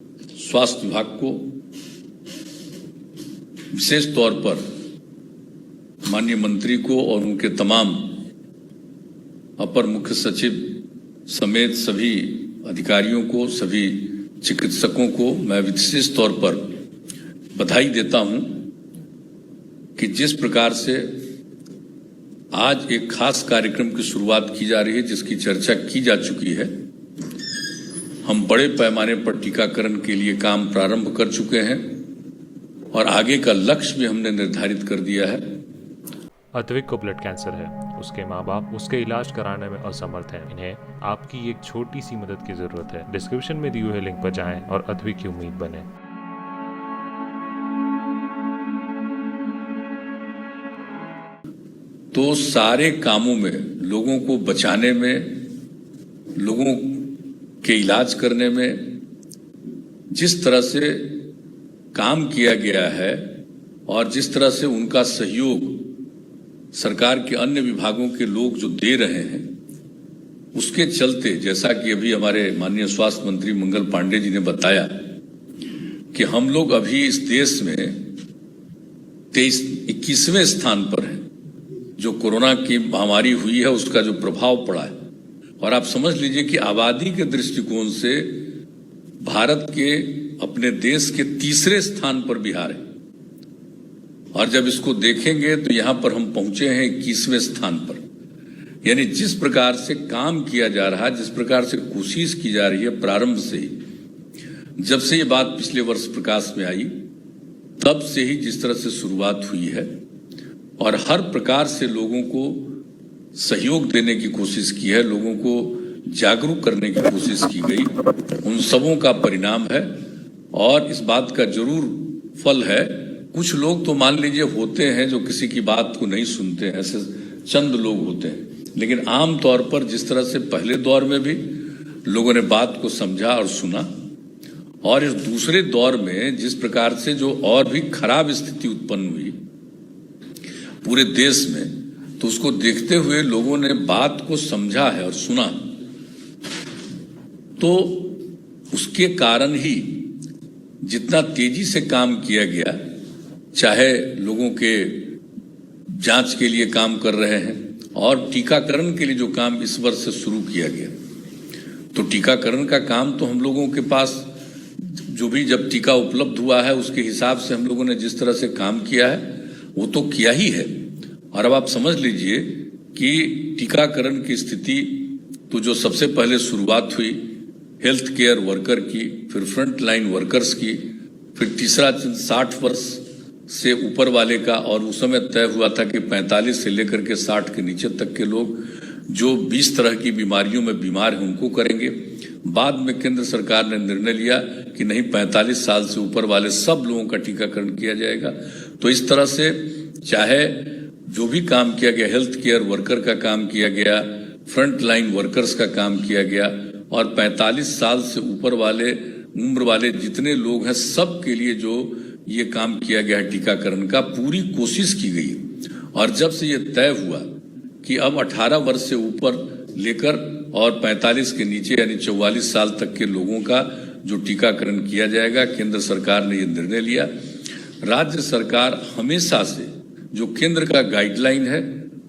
स्वास्थ्य विभाग को विशेष तौर पर माननीय मंत्री को और उनके तमाम अपर मुख्य सचिव समेत सभी अधिकारियों को, सभी चिकित्सकों को मैं विशेष तौर पर बधाई देता हूं कि जिस प्रकार से आज एक खास कार्यक्रम की शुरुआत की जा रही है, जिसकी चर्चा की जा चुकी है। हम बड़े पैमाने पर टीकाकरण के लिए काम प्रारंभ कर चुके हैं और आगे का लक्ष्य भी हमने निर्धारित कर दिया है। अद्विक को ब्लड कैंसर है। उसके माँ बाप उसके इलाज कराने में असमर्थ हैं। इन्हें आपकी एक छोटी सी मदद की जरूरत है। डिस्क्रिप्शन में दिए हुए लिंक पर जाएं और अद्विक की उम्मीद बने। तो सारे कामों में, लोगों को बचाने में, लोगों के इलाज करने में जिस तरह से काम किया गया है और जिस तरह से उनका सहयोग सरकार के अन्य विभागों के लोग जो दे रहे हैं, उसके चलते जैसा कि अभी हमारे माननीय स्वास्थ्य मंत्री मंगल पांडे जी ने बताया कि हम लोग अभी इस देश में 21वें स्थान पर हैं। जो कोरोना की महामारी हुई है उसका जो प्रभाव पड़ा है, और आप समझ लीजिए कि आबादी के दृष्टिकोण से भारत के, अपने देश के तीसरे स्थान पर बिहार है। और जब इसको देखेंगे तो यहां पर हम पहुंचे हैं 21वें स्थान पर। यानी जिस प्रकार से काम किया जा रहा है, जिस प्रकार से कोशिश की जा रही है प्रारंभ से ही, जब से ये बात पिछले वर्ष प्रकाश में आई तब से ही जिस तरह से शुरुआत हुई है और हर प्रकार से लोगों को सहयोग देने की कोशिश की है, लोगों को जागरूक करने की कोशिश की गई, उन सबों का परिणाम है। और इस बात का जरूर फल है, कुछ लोग तो मान लीजिए होते हैं जो किसी की बात को नहीं सुनते हैं, ऐसे चंद लोग होते हैं, लेकिन आम तौर पर जिस तरह से पहले दौर में भी लोगों ने बात को समझा और सुना, और इस दूसरे दौर में जिस प्रकार से जो और भी खराब स्थिति उत्पन्न हुई पूरे देश में, तो उसको देखते हुए लोगों ने बात को समझा है और सुना। तो उसके कारण ही जितना तेजी से काम किया गया, चाहे लोगों के जांच के लिए काम कर रहे हैं और टीकाकरण के लिए जो काम इस वर्ष से शुरू किया गया, तो टीकाकरण का काम तो हम लोगों के पास जो भी जब टीका उपलब्ध हुआ है उसके हिसाब से हम लोगों ने जिस तरह से काम किया है वो तो किया ही है। और अब आप समझ लीजिए कि टीकाकरण की स्थिति तो जो सबसे पहले शुरुआत हुई हेल्थ केयर वर्कर की, फिर फ्रंट लाइन वर्कर्स की, फिर तीसरा 60 वर्ष से ऊपर वाले का, और उस समय तय हुआ था कि 45 से लेकर के 60 के नीचे तक के लोग जो 20 तरह की बीमारियों में बीमार हैं उनको करेंगे। बाद में केंद्र सरकार ने निर्णय लिया कि नहीं, 45 साल से ऊपर वाले सब लोगों का टीकाकरण किया जाएगा। तो इस तरह से चाहे जो भी काम किया गया, हेल्थ केयर वर्कर का काम किया गया, फ्रंट लाइन वर्कर्स का काम किया गया, और 45 साल से ऊपर वाले उम्र वाले जितने लोग हैं सब के लिए जो ये काम किया गया है टीकाकरण का, पूरी कोशिश की गई। और जब से ये तय हुआ कि अब 18 वर्ष से ऊपर लेकर और 45 के नीचे यानी 44 साल तक के लोगों का जो टीकाकरण किया जाएगा, केंद्र सरकार ने ये निर्णय लिया। राज्य सरकार हमेशा से जो केंद्र का गाइडलाइन है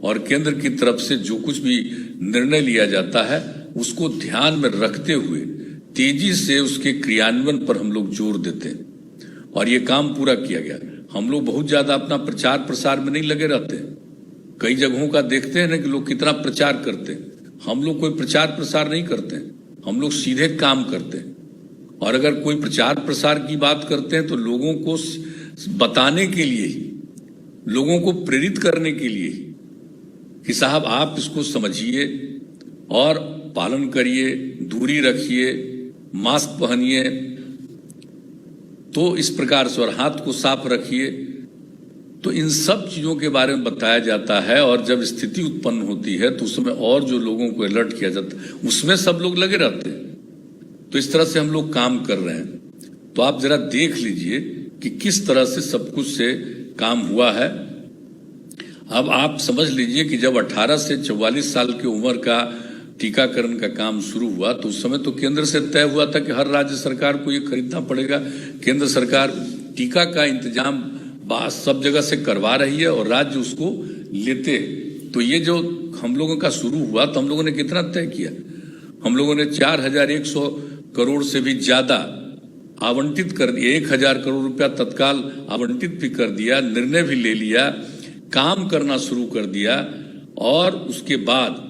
और केंद्र की तरफ से जो कुछ भी निर्णय लिया जाता है उसको ध्यान में रखते हुए तेजी से उसके क्रियान्वयन पर हम लोग जोर देते हैं, और ये काम पूरा किया गया। हम लोग बहुत ज्यादा अपना प्रचार प्रसार में नहीं लगे रहते। कई जगहों का देखते हैं ना कि लोग कितना प्रचार करते हैं, हम लोग कोई प्रचार प्रसार नहीं करते हैं, हम लोग सीधे काम करते हैं। और अगर कोई प्रचार प्रसार की बात करते हैं तो लोगों को बताने के लिए ही, लोगों को प्रेरित करने के लिए ही कि साहब आप इसको समझिए और पालन करिए, दूरी रखिए, मास्क पहनिए, तो इस प्रकार से, और हाथ को साफ रखिए। तो इन सब चीजों के बारे में बताया जाता है, और जब स्थिति उत्पन्न होती है तो उसमें और जो लोगों को अलर्ट किया जाता है उसमें सब लोग लगे रहते हैं। तो इस तरह से हम लोग काम कर रहे हैं। तो आप जरा देख लीजिए कि किस तरह से सब कुछ से काम हुआ है। अब आप समझ लीजिए कि जब 18 से 44 साल की उम्र का टीकाकरण का काम शुरू हुआ तो उस समय तो केंद्र से तय हुआ था कि हर राज्य सरकार को ये खरीदना पड़ेगा। केंद्र सरकार टीका का इंतजाम सब जगह से करवा रही है और राज्य उसको लेते। तो ये जो हम लोगों का शुरू हुआ तो हम लोगों ने कितना तय किया, हम लोगों ने 4100 करोड़ से भी ज्यादा आवंटित कर दिया, 1000 करोड़ रुपया तत्काल आवंटित भी कर दिया, निर्णय भी ले लिया, काम करना शुरू कर दिया। और उसके बाद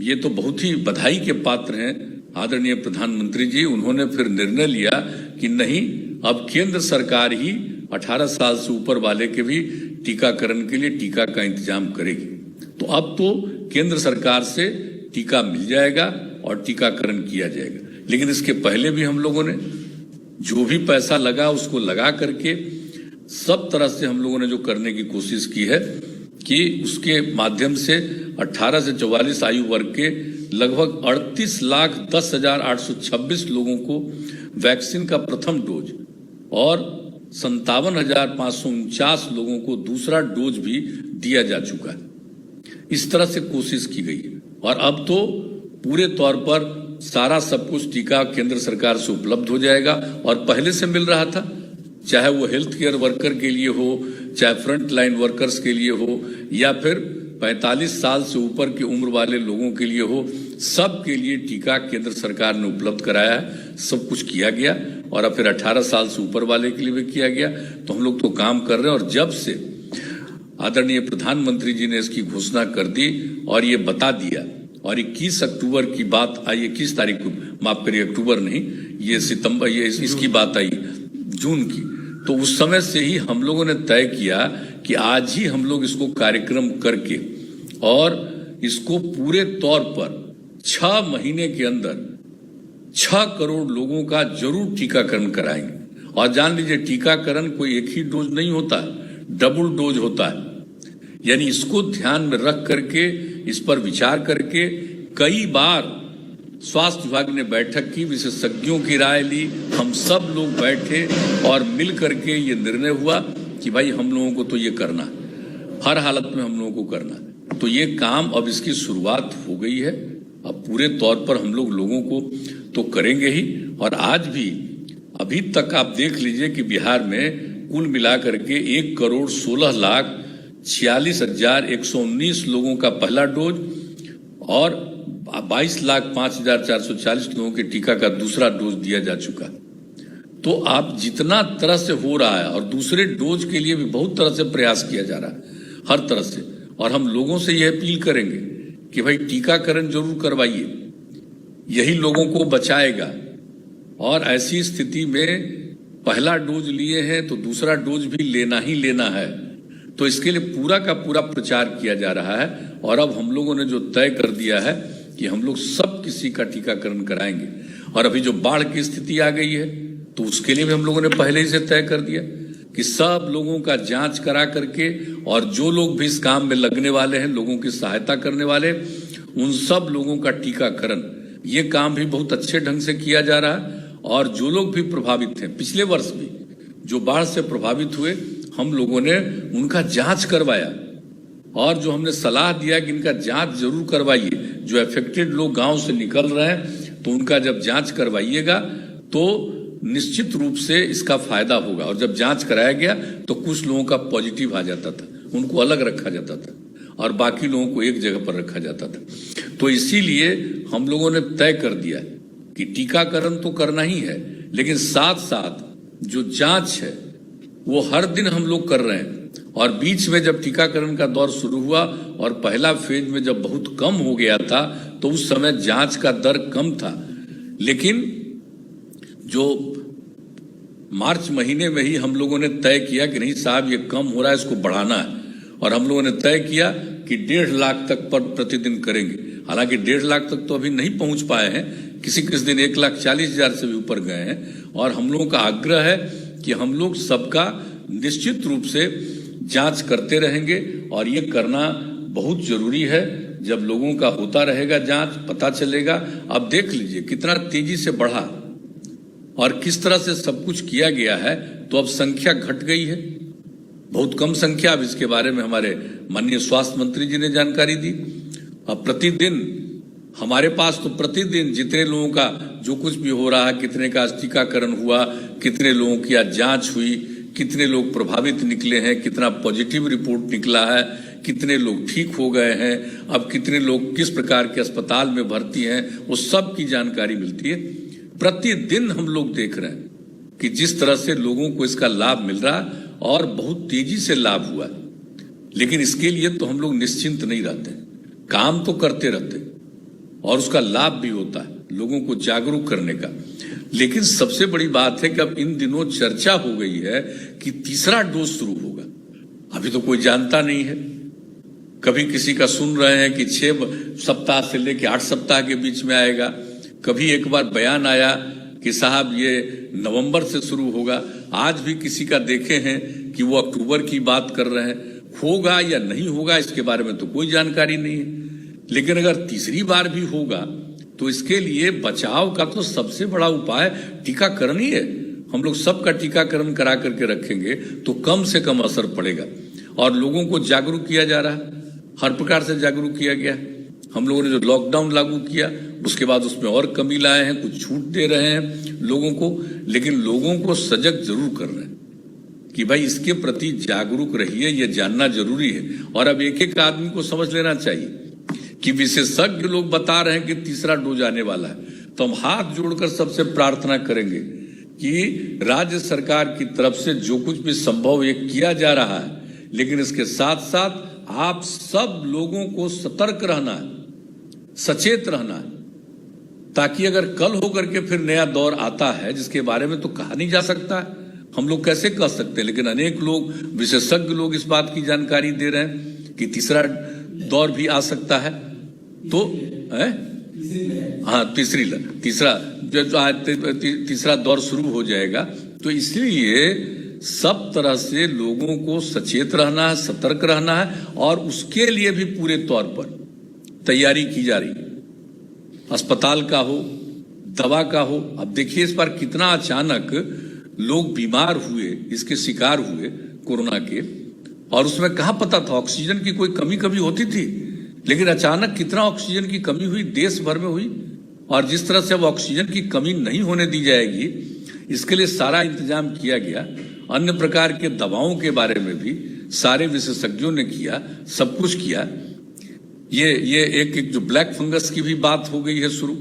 ये तो बहुत ही बधाई के पात्र हैं आदरणीय प्रधानमंत्री जी, उन्होंने फिर निर्णय लिया कि नहीं, अब केंद्र सरकार ही 18 साल से ऊपर वाले के भी टीकाकरण के लिए टीका का इंतजाम करेगी। तो अब तो केंद्र सरकार से टीका मिल जाएगा और टीकाकरण किया जाएगा। लेकिन इसके पहले भी हम लोगों ने जो भी पैसा लगा उसको लगा करके सब तरह से हम लोगों ने जो करने की कोशिश की है कि उसके माध्यम से 18 से 44 आयु वर्ग के लगभग 38,10,826 लोगों को वैक्सीन का प्रथम डोज और 57,549 लोगों को दूसरा डोज भी दिया जा चुका है। इस तरह से कोशिश की गई है और अब तो पूरे तौर पर सारा सब कुछ टीका केंद्र सरकार से उपलब्ध हो जाएगा और पहले से मिल रहा था, चाहे वो हेल्थ केयर वर्कर के लिए हो, चाहे फ्रंट लाइन वर्कर्स के लिए हो, या फिर 45 साल से ऊपर की उम्र वाले लोगों के लिए हो, सब के लिए टीका केंद्र सरकार ने उपलब्ध कराया है। सब कुछ किया गया और अब फिर 18 साल से ऊपर वाले के लिए भी किया गया। तो हम लोग तो काम कर रहे हैं और जब से आदरणीय प्रधानमंत्री जी ने इसकी घोषणा कर दी और ये बता दिया और 21 अक्टूबर की बात आई, 21 तारीख को, माफ करिए अक्टूबर नहीं, ये सितंबर, ये इसकी बात आई जून की, तो उस समय से ही हम लोगों ने तय किया कि आज ही हम लोग इसको कार्यक्रम करके और इसको पूरे तौर पर 6 महीने के अंदर 6 करोड़ लोगों का जरूर टीकाकरण कराएंगे। और जान लीजिए टीकाकरण कोई एक ही डोज नहीं होता, डबल डोज होता है। यानी इसको ध्यान में रख करके, इस पर विचार करके कई बार स्वास्थ्य विभाग ने बैठक की, विशेषज्ञों की राय ली, हम सब लोग बैठे और मिल करके ये निर्णय हुआ कि भाई हम लोगों को तो ये करना है, हर हालत में हम लोगों को करना है। तो ये काम अब इसकी शुरुआत हो गई है। अब पूरे तौर पर हम लोगों को तो करेंगे ही। और आज भी अभी तक आप देख लीजिए कि बिहार में कुल मिलाकर के 1,16,46,119 लोगों का पहला डोज और 22,05,440 लोगों के टीका का दूसरा डोज दिया जा चुका। तो आप जितना तरह से हो रहा है और दूसरे डोज के लिए भी बहुत तरह से प्रयास किया जा रहा है, हर तरह से। और हम लोगों से यह अपील करेंगे कि भाई टीकाकरण जरूर करवाइए, यही लोगों को बचाएगा। और ऐसी स्थिति में पहला डोज लिए हैं तो दूसरा डोज भी लेना ही लेना है। तो इसके लिए पूरा का पूरा प्रचार किया जा रहा है। और अब हम लोगों ने जो तय कर दिया है कि हम लोग सब किसी का टीकाकरण कराएंगे। और अभी जो बाढ़ की स्थिति आ गई है तो उसके लिए भी हम लोगों ने पहले ही से तय कर दिया कि सब लोगों का जांच करा करके और जो लोग भी इस काम में लगने वाले हैं, लोगों की सहायता करने वाले, उन सब लोगों का टीकाकरण, ये काम भी बहुत अच्छे ढंग से किया जा रहा है। और जो लोग भी प्रभावित थे, पिछले वर्ष भी जो बाढ़ से प्रभावित हुए, हम लोगों ने उनका जांच करवाया और जो हमने सलाह दिया कि इनका जांच जरूर करवाइए। जो अफेक्टेड लोग गांव से निकल रहे हैं तो उनका जब जांच करवाइएगा तो निश्चित रूप से इसका फायदा होगा। और जब जांच कराया गया तो कुछ लोगों का पॉजिटिव आ जाता था, उनको अलग रखा जाता था और बाकी लोगों को एक जगह पर रखा जाता था। तो इसीलिए हम लोगों ने तय कर दिया कि टीकाकरण तो करना ही है, लेकिन साथ साथ जो जांच है वो हर दिन हम लोग कर रहे हैं। और बीच में जब टीकाकरण का दौर शुरू हुआ और पहला फेज में जब बहुत कम हो गया था तो उस समय जांच का दर कम था। लेकिन जो मार्च महीने में ही हम लोगों ने तय किया कि नहीं साहब ये कम हो रहा है, इसको बढ़ाना है। और हम लोगों ने तय किया कि 1.5 लाख तक पर प्रतिदिन करेंगे। हालांकि 1.5 लाख तक तो अभी नहीं पहुंच पाए हैं, किसी दिन 1,40,000 से भी ऊपर गए हैं। और हम लोगों का आग्रह है कि हम लोग सबका निश्चित रूप से जांच करते रहेंगे और ये करना बहुत जरूरी है। जब लोगों का होता रहेगा जांच, पता चलेगा। अब देख लीजिए कितना तेजी से बढ़ा और किस तरह से सब कुछ किया गया है। तो अब संख्या घट गई है, बहुत कम संख्या। अब इसके बारे में हमारे माननीय स्वास्थ्य मंत्री जी ने जानकारी दी। अब प्रतिदिन हमारे पास तो प्रतिदिन जितने लोगों का जो कुछ भी हो रहा है, कितने का टीकाकरण हुआ, कितने लोगों की आज जांच हुई, कितने लोग प्रभावित निकले हैं, कितना पॉजिटिव रिपोर्ट निकला है, कितने लोग ठीक हो गए हैं, अब कितने लोग किस प्रकार के अस्पताल में भर्ती हैं, वो सब की जानकारी मिलती है। प्रतिदिन हम लोग देख रहे हैं कि जिस तरह से लोगों को इसका लाभ मिल रहा है और बहुत तेजी से लाभ हुआ। लेकिन इसके लिए तो हम लोग निश्चिंत नहीं रहते, काम तो करते रहते और उसका लाभ भी होता है लोगों को जागरूक करने का। लेकिन सबसे बड़ी बात है कि अब इन दिनों चर्चा हो गई है कि तीसरा डोज शुरू होगा। अभी तो कोई जानता नहीं है। कभी किसी का सुन रहे हैं कि 6 सप्ताह से लेकर 8 सप्ताह के बीच में आएगा। कभी एक बार बयान आया कि साहब ये नवंबर से शुरू होगा। आज भी किसी का देखे हैं कि वो अक्टूबर की बात कर रहे हैं। होगा या नहीं होगा इसके बारे में तो कोई जानकारी नहीं है। लेकिन अगर तीसरी बार भी होगा तो इसके लिए बचाव का तो सबसे बड़ा उपाय टीकाकरण ही है। हम लोग सबका टीकाकरण करा करके रखेंगे तो कम से कम असर पड़ेगा। और लोगों को जागरूक किया जा रहा है, हर प्रकार से जागरूक किया गया। हम लोगों ने जो लॉकडाउन लागू किया उसके बाद उसमें और कमी लाए हैं, कुछ छूट दे रहे हैं लोगों को, लेकिन लोगों को सजग जरूर कर रहे हैं कि भाई इसके प्रति जागरूक रहिए, ये जानना जरूरी है। और अब एक एक आदमी को समझ लेना चाहिए कि विशेषज्ञ लोग बता रहे हैं कि तीसरा डोज आने वाला है, तो हम हाथ जोड़कर सबसे प्रार्थना करेंगे कि राज्य सरकार की तरफ से जो कुछ भी संभव ये किया जा रहा है, लेकिन इसके साथ साथ आप सब लोगों को सतर्क रहना है, सचेत रहना है, ताकि अगर कल होकर के फिर नया दौर आता है जिसके बारे में तो कहा नहीं जा सकता है, हम लोग कैसे कह सकते हैं। लेकिन अनेक लोग, विशेषज्ञ लोग इस बात की जानकारी दे रहे हैं कि तीसरा दौर भी आ सकता है। तो हाँ, तीसरा दौर शुरू हो जाएगा। तो इसलिए सब तरह से लोगों को सचेत रहना है, सतर्क रहना है और उसके लिए भी पूरे तौर पर तैयारी की जा रही है। अस्पताल का हो, दवा का हो। अब देखिए इस बार कितना अचानक लोग बीमार हुए, इसके शिकार हुए कोरोना के, और उसमें कहाँ पता था ऑक्सीजन की कोई कमी होती थी। लेकिन अचानक कितना ऑक्सीजन की कमी हुई, देश भर में हुई। और जिस तरह से अब ऑक्सीजन की कमी नहीं होने दी जाएगी, इसके लिए सारा इंतजाम किया गया। अन्य प्रकार के दवाओं के बारे में भी सारे विशेषज्ञों ने किया, सब कुछ किया। ये एक जो ब्लैक फंगस की भी बात हो गई है शुरू,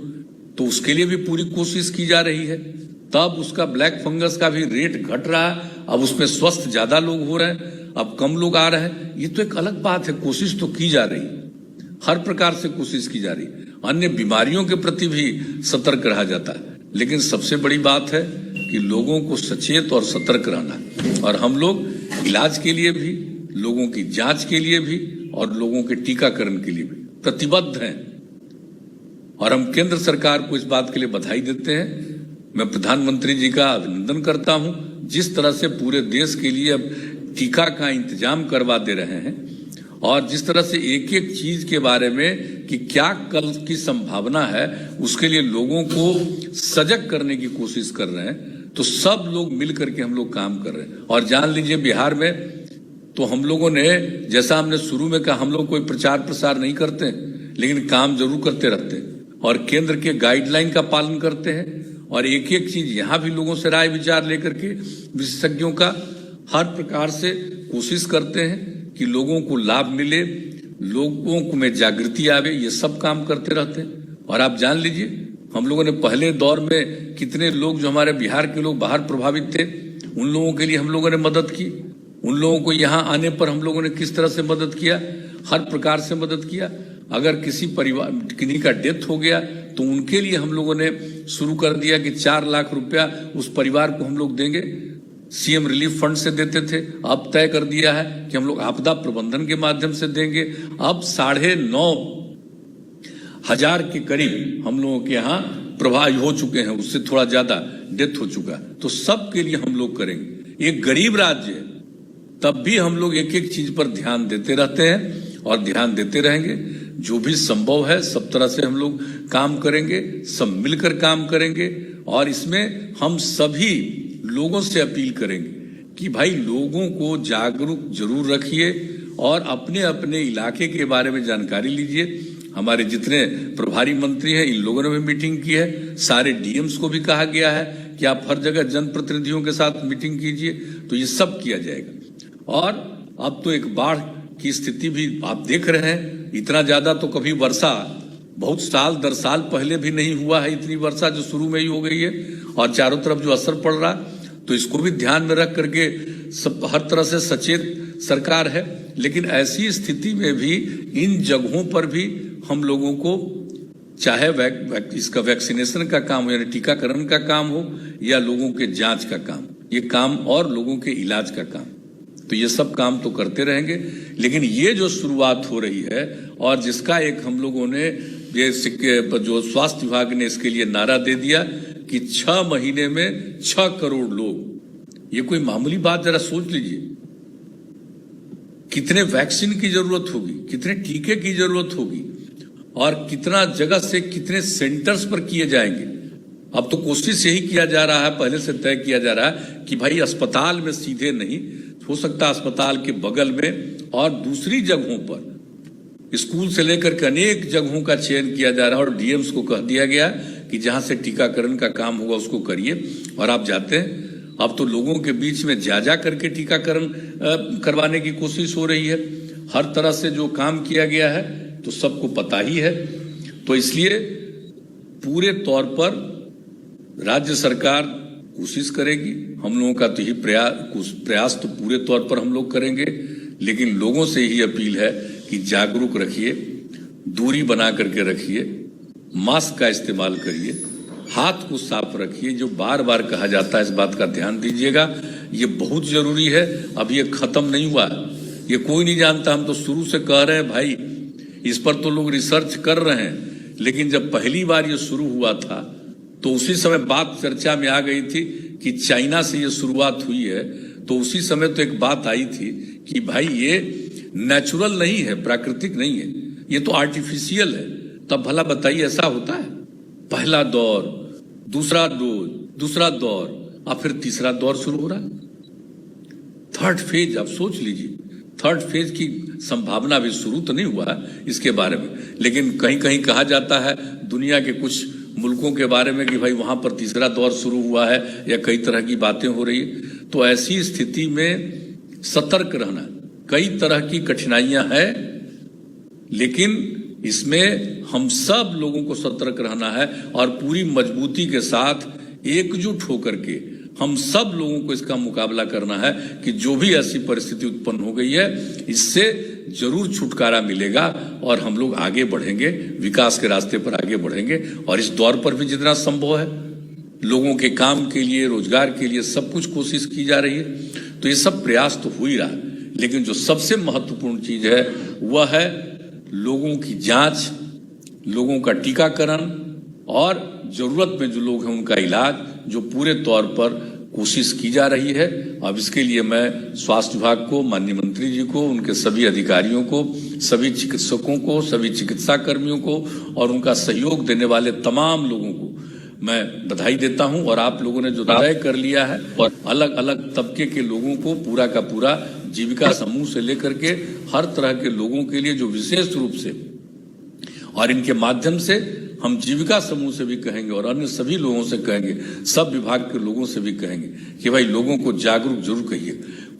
तो उसके लिए भी पूरी कोशिश की जा रही है। तब उसका ब्लैक फंगस का भी रेट घट रहा है। अब उसमें स्वस्थ ज्यादा लोग हो रहे हैं, अब कम लोग आ रहे हैं। ये तो एक अलग बात है। कोशिश तो की जा रही है, हर प्रकार से कोशिश की जा रही है। अन्य बीमारियों के प्रति भी सतर्क रहा जाता है। लेकिन सबसे बड़ी बात है कि लोगों को सचेत और सतर्क रहना है। और हम लोग इलाज के लिए भी, लोगों की जांच के लिए भी और लोगों के टीकाकरण के लिए भी प्रतिबद्ध हैं। और हम केंद्र सरकार को इस बात के लिए बधाई देते हैं। मैं प्रधानमंत्री जी का अभिनंदन करता हूं, जिस तरह से पूरे देश के लिए अब टीका का इंतजाम करवा दे रहे हैं और जिस तरह से एक एक चीज के बारे में कि क्या कल की संभावना है, उसके लिए लोगों को सजग करने की कोशिश कर रहे हैं। तो सब लोग मिल करके हम लोग काम कर रहे हैं। और जान लीजिए बिहार में तो हम लोगों ने, जैसा हमने शुरू में कहा, हम लोग कोई प्रचार प्रसार नहीं करते, लेकिन काम जरूर करते रहते हैं और केंद्र के गाइडलाइन का पालन करते हैं। और एक एक चीज यहाँ भी लोगों से राय विचार लेकर के, विशेषज्ञों का, हर प्रकार से कोशिश करते हैं कि लोगों को लाभ मिले, लोगों को में जागृति आवे। ये सब काम करते रहते हैं। और आप जान लीजिए हम लोगों ने पहले दौर में कितने लोग जो हमारे बिहार के लोग बाहर प्रभावित थे, उन लोगों के लिए हम लोगों ने मदद की। उन लोगों को यहाँ आने पर हम लोगों ने किस तरह से मदद किया, हर प्रकार से मदद किया। अगर किसी परिवार किन्हीं का डेथ हो गया तो उनके लिए हम लोगों ने शुरू कर दिया कि 4 लाख रुपया उस परिवार को हम लोग देंगे। सीएम रिलीफ फंड से देते थे, अब तय कर दिया है कि हम लोग आपदा प्रबंधन के माध्यम से देंगे। अब 9,500 के करीब हम लोगों के यहाँ प्रभावित हो चुके हैं, उससे थोड़ा ज्यादा डेथ हो चुका। तो सबके लिए हम लोग करेंगे। एक गरीब राज्य है, तब भी हम लोग एक एक चीज पर ध्यान देते रहते हैं और ध्यान देते रहेंगे। जो भी संभव है सब तरह से हम लोग काम करेंगे, सब मिलकर काम करेंगे। और इसमें हम सभी लोगों से अपील करेंगे कि भाई लोगों को जागरूक जरूर रखिए और अपने अपने इलाके के बारे में जानकारी लीजिए। हमारे जितने प्रभारी मंत्री हैं इन लोगों ने भी मीटिंग की है। सारे डीएम्स को भी कहा गया है कि आप हर जगह जनप्रतिनिधियों के साथ मीटिंग कीजिए। तो ये सब किया जाएगा। और अब तो एक बाढ़ की स्थिति भी आप देख रहे हैं। इतना ज्यादा तो कभी वर्षा बहुत साल दर साल पहले भी नहीं हुआ है। इतनी वर्षा जो शुरू में ही हो गई है और चारों तरफ जो असर पड़ रहा, तो इसको भी ध्यान में रख करके सब हर तरह से सचेत सरकार है। लेकिन ऐसी स्थिति में भी इन जगहों पर भी हम लोगों को चाहे इसका वैक्सीनेशन का काम हो, यानी टीकाकरण का काम हो, या लोगों के जांच का काम, ये काम, और लोगों के इलाज का काम, तो ये सब काम तो करते रहेंगे। लेकिन ये जो शुरुआत हो रही है और जिसका एक हम लोगों ने ये जो स्वास्थ्य विभाग ने इसके लिए नारा दे दिया कि 6 महीने में 6 करोड़ लोग, ये कोई मामूली बात जरा सोच लीजिए। कितने वैक्सीन की जरूरत होगी, कितने टीके की जरूरत होगी, और कितना जगह से कितने सेंटर्स पर किए जाएंगे। अब तो कोशिश यही किया जा रहा है, पहले से तय किया जा रहा है कि भाई अस्पताल में सीधे नहीं हो सकता, अस्पताल के बगल में और दूसरी जगहों पर, स्कूल से लेकर के अनेक जगहों का चयन किया जा रहा है। और डीएम्स को कह दिया गया कि जहां से टीकाकरण का काम होगा उसको करिए। और आप जाते हैं, अब तो लोगों के बीच में जा करके टीकाकरण करवाने की कोशिश हो रही है। हर तरह से जो काम किया गया है तो सबको पता ही है। तो इसलिए पूरे तौर पर राज्य सरकार कोशिश करेगी। हम लोगों का तो ही प्रयास तो पूरे तौर पर हम लोग करेंगे। लेकिन लोगों से ही अपील है कि जागरूक रखिए, दूरी बना करके रखिए, मास्क का इस्तेमाल करिए, हाथ को साफ रखिए। जो बार बार कहा जाता है, इस बात का ध्यान दीजिएगा। ये बहुत जरूरी है। अब ये खत्म नहीं हुआ, ये कोई नहीं जानता। हम तो शुरू से कह रहे हैं भाई, इस पर तो लोग रिसर्च कर रहे हैं। लेकिन जब पहली बार ये शुरू हुआ था तो उसी समय बात चर्चा में आ गई थी कि चाइना से ये शुरुआत हुई है। तो उसी समय तो एक बात आई थी कि भाई ये नेचुरल नहीं है, प्राकृतिक नहीं है, ये तो आर्टिफिशियल है। तब भला बताइए ऐसा होता है? पहला दौर, दूसरा डोज, दूसरा दौर, और फिर तीसरा दौर शुरू हो रहा है, थर्ड फेज। आप सोच लीजिए, थर्ड फेज की संभावना भी शुरू तो नहीं हुआ है इसके बारे में। लेकिन कहीं कहीं कहा जाता है दुनिया के कुछ मुल्कों के बारे में कि भाई वहां पर तीसरा दौर शुरू हुआ है, या कई तरह की बातें हो रही है। तो ऐसी स्थिति में सतर्क रहना, कई तरह की कठिनाइयां हैं, लेकिन इसमें हम सब लोगों को सतर्क रहना है और पूरी मजबूती के साथ एकजुट होकर के हम सब लोगों को इसका मुकाबला करना है कि जो भी ऐसी परिस्थिति उत्पन्न हो गई है इससे जरूर छुटकारा मिलेगा और हम लोग आगे बढ़ेंगे, विकास के रास्ते पर आगे बढ़ेंगे। और इस दौर पर भी जितना संभव है लोगों के काम के लिए, रोजगार के लिए सब कुछ कोशिश की जा रही है। तो ये सब प्रयास तो हो ही रहा है। लेकिन जो सबसे महत्वपूर्ण चीज है वह है लोगों की जांच, लोगों का टीकाकरण और जरूरत में जो लोग हैं उनका इलाज, जो पूरे तौर पर कोशिश की जा रही है। अब इसके लिए मैं स्वास्थ्य विभाग को, माननीय मंत्री जी को, उनके सभी अधिकारियों को, सभी चिकित्सकों को, सभी चिकित्सा कर्मियों को और उनका सहयोग देने वाले तमाम लोगों को मैं बधाई देता हूं। और आप लोगों ने जो तय कर लिया है और अलग अलग तबके के लोगों को, पूरा का पूरा जीविका समूह से लेकर के हर तरह के लोगों के लिए, जो विशेष रूप से, और इनके माध्यम से हम जीविका समूह से भी कहेंगे और अन्य सभी लोगों से कहेंगे, सब विभाग के लोगों से भी कहेंगे कि भाई लोगों को जागरूक जरूर कहिए।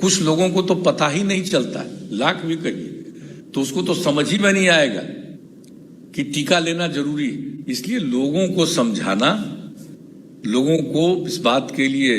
कुछ लोगों को तो पता ही नहीं चलता है, लाख भी कहिए तो उसको तो समझ ही में नहीं आएगा कि टीका लेना जरूरी है। इसलिए लोगों को समझाना, लोगों को इस बात के लिए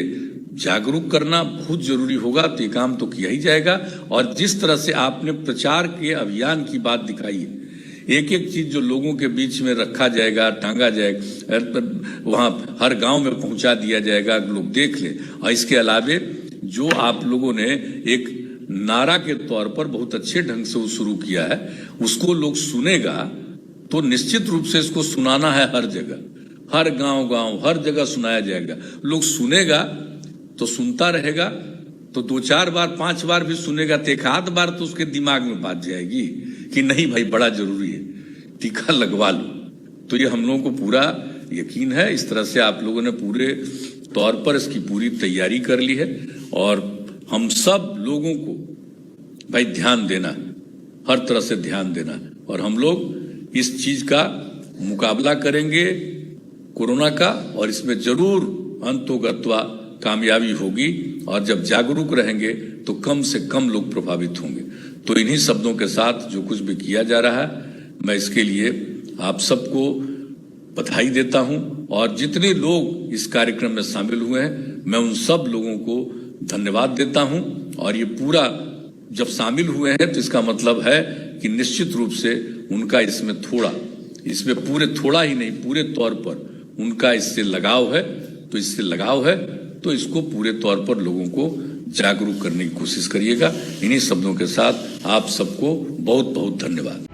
जागरूक करना बहुत जरूरी होगा। तो ये काम तो किया ही जाएगा। और जिस तरह से आपने प्रचार के अभियान की बात दिखाई है, एक एक चीज जो लोगों के बीच में रखा जाएगा, टांगा जाएगा, वहां हर गांव में पहुंचा दिया जाएगा, लोग देख ले। और इसके अलावे जो आप लोगों ने एक नारा के तौर पर बहुत अच्छे ढंग से शुरू किया है, उसको लोग सुनेगा तो निश्चित रूप से इसको सुनाना है हर जगह, हर गांव हर जगह सुनाया जाएगा। लोग सुनेगा तो सुनता रहेगा, तो 2-4 बार 5 बार भी सुनेगा तो एक आध बार तो उसके दिमाग में बात जाएगी कि नहीं भाई बड़ा जरूरी है, टीका लगवा लो। तो ये हम लोगों को पूरा यकीन है। इस तरह से आप लोगों ने पूरे तौर पर इसकी पूरी तैयारी कर ली है। और हम सब लोगों को भाई ध्यान देना, हर तरह से ध्यान देना। और हम लोग इस चीज का मुकाबला करेंगे कोरोना का, और इसमें जरूर अंतोगत्वा कामयाबी होगी। और जब जागरूक रहेंगे तो कम से कम लोग प्रभावित होंगे। तो इन्हीं शब्दों के साथ जो कुछ भी किया जा रहा है, मैं इसके लिए आप सबको बधाई देता हूं, और जितने लोग इस कार्यक्रम में शामिल हुए हैं मैं उन सब लोगों को धन्यवाद देता हूं। और ये पूरा जब शामिल हुए हैं तो इसका मतलब है कि निश्चित रूप से उनका इसमें पूरे थोड़ा ही नहीं, पूरे तौर पर उनका इससे लगाव है। तो इससे लगाव है तो इसको पूरे तौर पर लोगों को जागरूक करने की कोशिश करिएगा। इन्हीं शब्दों के साथ आप सबको बहुत बहुत धन्यवाद।